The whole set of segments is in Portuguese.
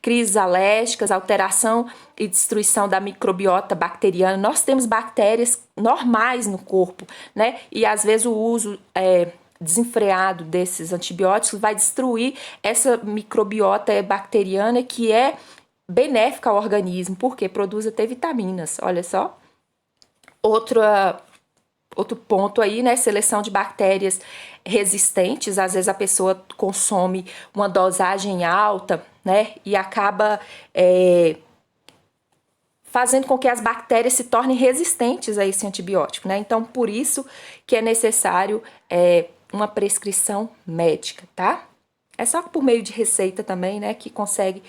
crises alérgicas, alteração e destruição da microbiota bacteriana. Nós temos bactérias normais no corpo, né? E às vezes o uso desenfreado desses antibióticos vai destruir essa microbiota bacteriana que é benéfica ao organismo, porque produz até vitaminas, olha só. Outro ponto aí, né, seleção de bactérias resistentes. Às vezes a pessoa consome uma dosagem alta, né, e acaba fazendo com que as bactérias se tornem resistentes a esse antibiótico, né? Então, por isso que é necessário uma prescrição médica, tá? É só por meio de receita também, né, que consegue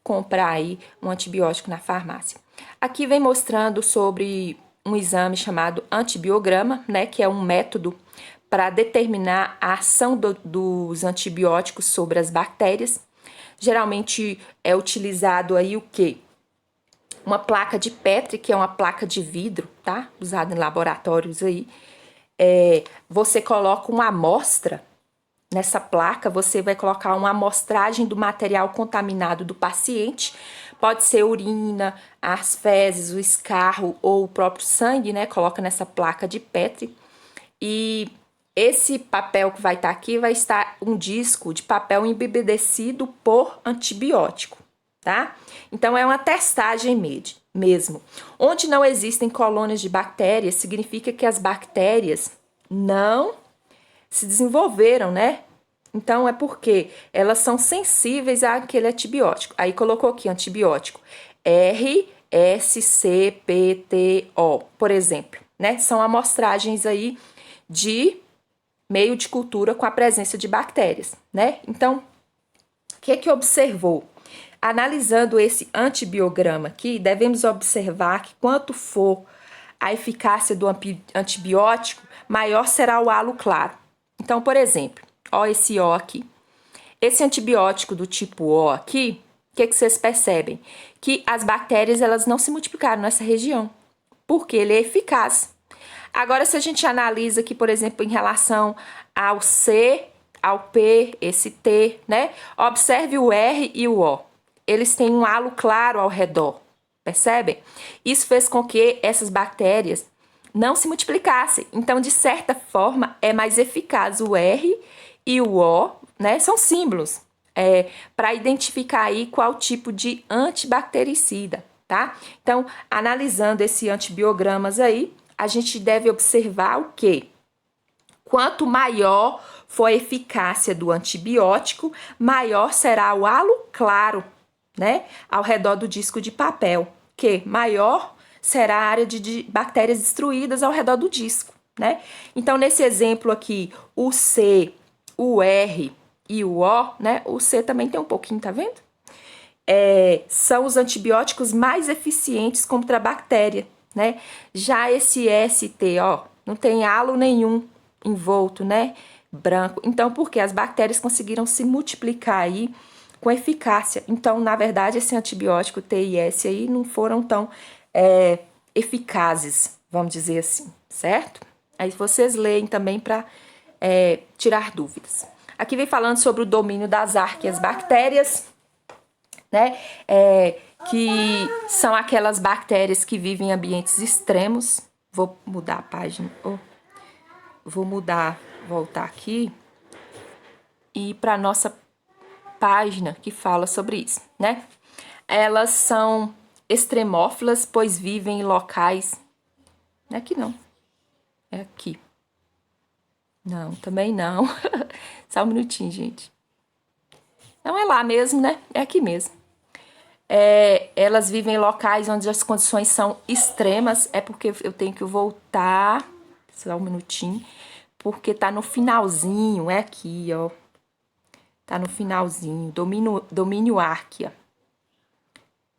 comprar aí um antibiótico na farmácia. Aqui vem mostrando sobre um exame chamado antibiograma, né, que é um método para determinar a ação dos antibióticos sobre as bactérias. Geralmente é utilizado aí o quê? Uma placa de Petri, que é uma placa de vidro, tá? Usada em laboratórios aí. Você coloca uma amostra nessa placa, você vai colocar uma amostragem do material contaminado do paciente. Pode ser urina, as fezes, o escarro ou o próprio sangue, né? Coloca nessa placa de Petri. E esse papel que vai estar aqui vai estar um disco de papel embebedecido por antibiótico, tá? Então é uma testagem mesmo. Onde não existem colônias de bactérias, significa que as bactérias não se desenvolveram, né? Então, é porque elas são sensíveis àquele antibiótico. Aí colocou aqui antibiótico RSCPTO, por exemplo, né? São amostragens aí de meio de cultura com a presença de bactérias, né? Então, o que observou? Analisando esse antibiograma aqui, devemos observar que quanto for a eficácia do antibiótico, maior será o halo claro. Então, por exemplo, ó esse O aqui. Esse antibiótico do tipo O aqui, o que vocês percebem? Que as bactérias elas não se multiplicaram nessa região, porque ele é eficaz. Agora, se a gente analisa aqui, por exemplo, em relação ao C, ao P, esse T, né? Observe o R e o O. Eles têm um halo claro ao redor, percebem? Isso fez com que essas bactérias não se multiplicassem. Então, de certa forma, é mais eficaz o R e o O, né? São símbolos para identificar aí qual tipo de antibactericida, tá? Então, analisando esse antibiogramas aí, a gente deve observar o quê? Quanto maior for a eficácia do antibiótico, maior será o halo claro, né? Ao redor do disco de papel, que maior será a área de bactérias destruídas ao redor do disco, né? Então, nesse exemplo aqui, o C, o R e o O, né? O C também tem um pouquinho, tá vendo? São os antibióticos mais eficientes contra a bactéria, né? Já esse ST, ó, não tem halo nenhum envolto, né? Branco. Então, por quê? As bactérias conseguiram se multiplicar aí com eficácia. Então, na verdade, esse antibiótico T e S aí não foram tão eficazes, vamos dizer assim, certo? Aí vocês leem também para tirar dúvidas. Aqui vem falando sobre o domínio das arqueas-bactérias, né? Que são aquelas bactérias que vivem em ambientes extremos. Vou mudar a página. Vou voltar aqui e para nossa página que fala sobre isso, né? Elas são extremófilas, pois vivem em locais... Não é aqui não, é aqui. Não, também não. Só um minutinho, gente. Não é lá mesmo, né? É aqui mesmo. Elas vivem em locais onde as condições são extremas. É porque eu tenho que voltar. Só um minutinho. Porque tá no finalzinho. É aqui, ó. Tá no finalzinho. Domínio Arquea.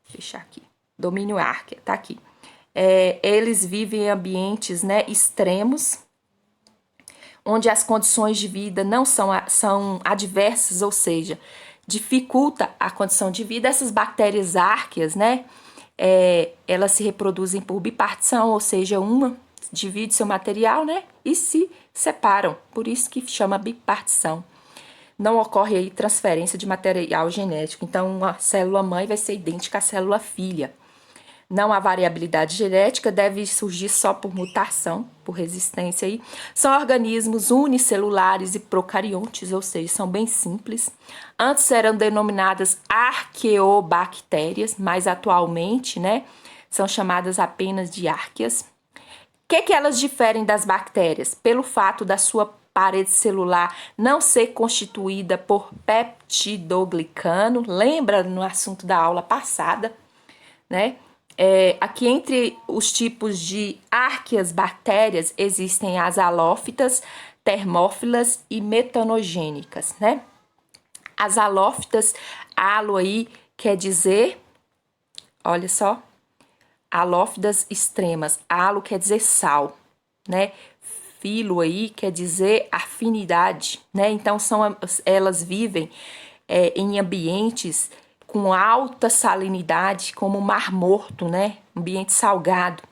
Fechar aqui. Domínio Arquea. Tá aqui. Eles vivem em ambientes, né, extremos, onde as condições de vida não são adversas, ou seja, dificulta a condição de vida. Essas bactérias árqueas, né, elas se reproduzem por bipartição, ou seja, uma divide seu material, né, e se separam, por isso que chama bipartição. não ocorre aí transferência de material genético. Então, uma célula mãe vai ser idêntica à célula filha. Não há variabilidade genética, deve surgir só por mutação, por resistência aí. São organismos unicelulares e procariontes, ou seja, são bem simples. Antes eram denominadas arqueobactérias, mas atualmente, né, são chamadas apenas de árqueas. O que elas diferem das bactérias? Pelo fato da sua parede celular não ser constituída por peptidoglicano, lembra no assunto da aula passada, né? Aqui entre os tipos de árqueas bactérias existem as halófitas, termófilas e metanogênicas, né? As halófitas, halo aí quer dizer, olha só, halófidas extremas, halo quer dizer sal, né? Filo aí quer dizer afinidade, né? Então elas vivem em ambientes com alta salinidade, como o Mar Morto, né? Ambiente salgado.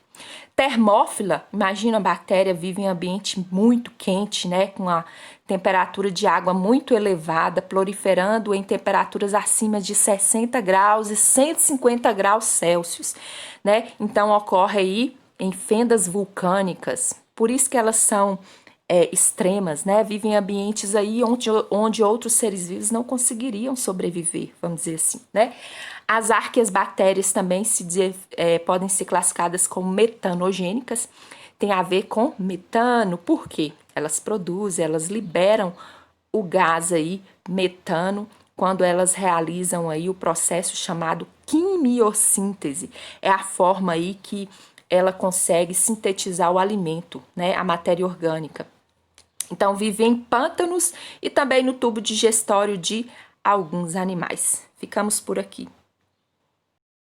Termófila, imagina a bactéria vive em ambiente muito quente, né? Com a temperatura de água muito elevada, proliferando em temperaturas acima de 60 graus e 150 graus Celsius, né? Então ocorre aí em fendas vulcânicas. Por isso que elas são extremas, né? Vivem em ambientes aí onde outros seres vivos não conseguiriam sobreviver, vamos dizer assim, né? As árqueas bactérias também podem ser classificadas como metanogênicas, tem a ver com metano, por quê? Elas liberam o gás aí, metano, quando elas realizam aí o processo chamado quimiossíntese. É a forma aí que ela consegue sintetizar o alimento, né? A matéria orgânica. Então, vive em pântanos e também no tubo digestório de alguns animais. Ficamos por aqui.